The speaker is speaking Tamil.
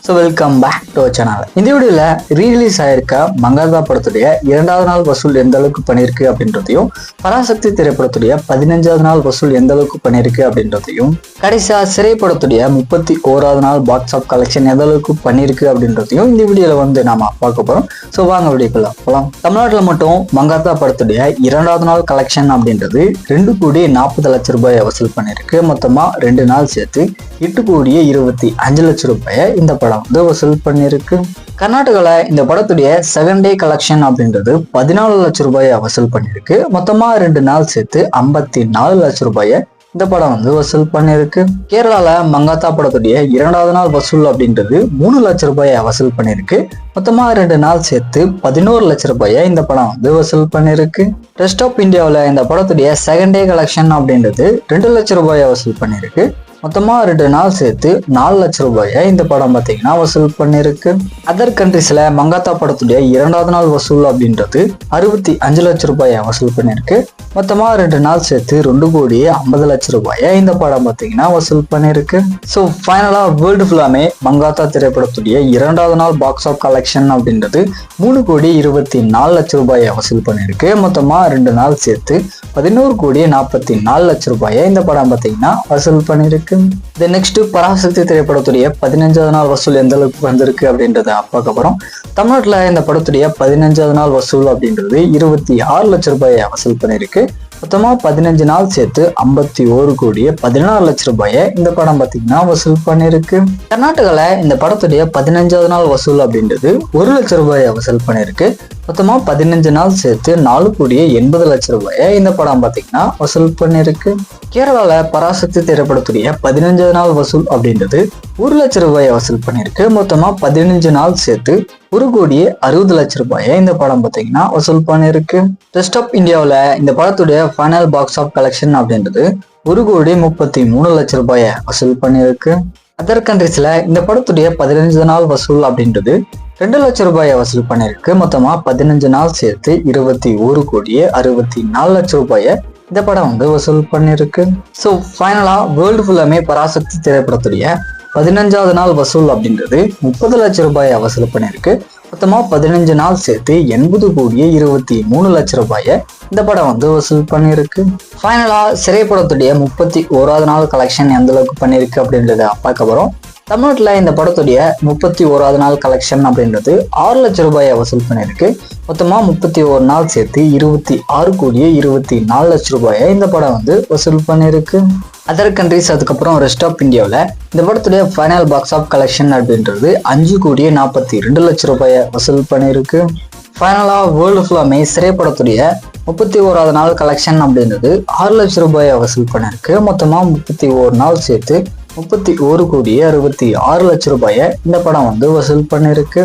So welcome back to channel. இந்த வீடியோவில் ரீரிலீஸ் ஆயிருக்க மங்காத்தா படத்துடைய 2வது நாள் வசூல் எந்த அளவுக்கு பண்ணியிருக்கு அப்படின்றதையும், பராசக்தி திரைப்படத்துடைய 15வது நாள் வசூல் எந்த அளவுக்கு பண்ணியிருக்கு அப்படின்றதையும், கடைசியாக சிறை படத்துடைய 31வது நாள் பாக்ஸ் ஆஃப் கலெக்ஷன் எந்த அளவுக்கு பண்ணியிருக்கு அப்படின்றதையும் இந்த வீடியோவில் நாம பார்க்க போகிறோம். ஸோ வாங்க வீடியோக்குள்ள போகலாம். தமிழ்நாட்டில் மட்டும் மங்காத்தா படத்துடைய 2வது நாள் கலெக்ஷன் அப்படின்றது 2,40,00,000 வசூல் பண்ணியிருக்கு. மொத்தமாக 2 நாள் சேர்த்து 8,25,00,000 இந்த படம் வசூல் பண்ணிருக்கு. கர்நாடகாவில் இந்த படத்துடைய செகண்ட் டே கலெக்ஷன் அப்படின்றது 14,00,000 வசூல் பண்ணிருக்கு. மொத்தமா 2 நாள் சேர்த்து 54,00,000 இந்த படம் வசூல் பண்ணிருக்கு. கேரளால மங்காத்தா படத்துடைய 2வது நாள் வசூல் அப்படின்றது 3,00,000 வசூல் பண்ணிருக்கு. மொத்தமா 2 நாள் சேர்த்து 11,00,000 இந்த படம் வசூல் பண்ணிருக்கு. ரெஸ்ட் ஆஃப் இந்தியாவில் இந்த படத்துடைய செகண்ட் டே கலெக்ஷன் அப்படின்றது 2,00,000 வசூல் பண்ணிருக்கு. மொத்தமா 2 நாள் சேர்த்து 4,00,000 இந்த படம் பார்த்தீங்கன்னா வசூல் பண்ணிருக்கு. அதர் கண்ட்ரிஸ்ல மங்காத்தா படத்துடைய 2வது நாள் வசூல் அப்படின்றது 65,00,000 வசூல் பண்ணிருக்கு. மொத்தமா 2 நாள் சேர்த்து 2,50,00,000 இந்த படம் பார்த்தீங்கன்னா வசூல் பண்ணிருக்கு. ஸோ ஃபைனலா வேர்ல்டு ஃபுல்லாமே மங்காத்தா திரைப்படத்துடைய 2வது நாள் பாக்ஸ் ஆஃப் கலெக்ஷன் அப்படின்றது 3,24,00,000 வசூல் பண்ணிருக்கு. மொத்தமா 2 நாள் சேர்த்து 11,44,00,000 இந்த படம் பார்த்தீங்கன்னா வசூல் பண்ணிருக்கு. நெக்ஸ்ட் பராசக்தி திரைப்படத்துடைய 15வது நாள் வசூல் எந்த அளவுக்கு வந்திருக்கு அப்படின்றத பார்க்க போறோம். தமிழ்நாட்டில் இந்த படத்துடைய 15வது நாள் வசூல் அப்படின்றது 26,00,000 வசூல் பண்ணிருக்கு. மொத்தமா 15 நாள் சேர்த்து 51,16,00,000 இந்த படம் பார்த்தீங்கன்னா வசூல் பண்ணிருக்கு. கர்நாடகால இந்த படத்துடைய 15வது நாள் வசூல் அப்படின்றது 1,00,000 வசூல் பண்ணிருக்கு. மொத்தமா 15 நாள் சேர்த்து 4,80,00,000 இந்த படம் பார்த்தீங்கன்னா வசூல் பண்ணிருக்கு. கேரளால பராசக்தி திரைப்படத்துடைய 15வது நாள் வசூல் அப்படின்றது 1,00,000 வசூல் பண்ணிருக்கு. மொத்தமா 15 நாள் சேர்த்து 1,60,00,000 இந்த படம் பார்த்தீங்கன்னா வசூல் பண்ணிருக்கு. ரெஸ்ட் ஆஃப் இந்தியாவில் இந்த படத்துடைய ஃபைனல் பாக்ஸ் ஆஃப் கலெக்ஷன் அப்படின்றது 1,33,00,000 வசூல் பண்ணிருக்கு. அதர் கண்ட்ரிஸ்ல இந்த படத்துடைய 15 நாள் வசூல் அப்படின்றது 2,00,000 வசூல் பண்ணிருக்கு. மொத்தமா 15 நாள் சேர்த்து 21,64,00,000 இந்த படம் வசூல் பண்ணிருக்கு. ஸோ ஃபைனலா வேர்ல்டு ஃபுல்லாமே பராசக்தி திரைப்படத்துடைய 15வது நாள் வசூல் அப்படின்றது 30,00,000 வசூல் பண்ணிருக்கு. மொத்தமா 15 நாள் சேர்த்து 80,23,00,000 இந்த படம் வசூல் பண்ணிருக்கு. ஃபைனலா சிறை படத்துடைய 31வது நாள் கலெக்ஷன் எந்த அளவுக்கு பண்ணிருக்கு அப்படின்றத பார்க்க போறோம். தமிழ்நாட்டில் இந்த படத்துடைய 31வது நாள் கலெக்ஷன் அப்படின்றது 6,00,000 வசூல் பண்ணிருக்கு. மொத்தமா 31 நாள் சேர்த்து 26,24,00,000 இந்த படம் வசூல் பண்ணிருக்கு. அதர் கண்ட்ரிஸ் அதுக்கப்புறம் ரெஸ்ட் ஆஃப் இந்தியாவில் இந்த படத்துடைய ஃபைனல் பாக்ஸ் ஆஃப் கலெக்ஷன் அப்படின்றது 5,42,00,000 வசூல் பண்ணிருக்கு. ஃபைனலா வேர்ல்டு ஃபுல்லாமே சிறை படத்துடைய 31வது நாள் கலெக்ஷன் அப்படின்றது 6,00,000 வசூல் பண்ணிருக்கு. மொத்தமா 31 நாள் சேர்த்து 31,66,00,000 இந்த படம் வசூல் பண்ணிருக்கு.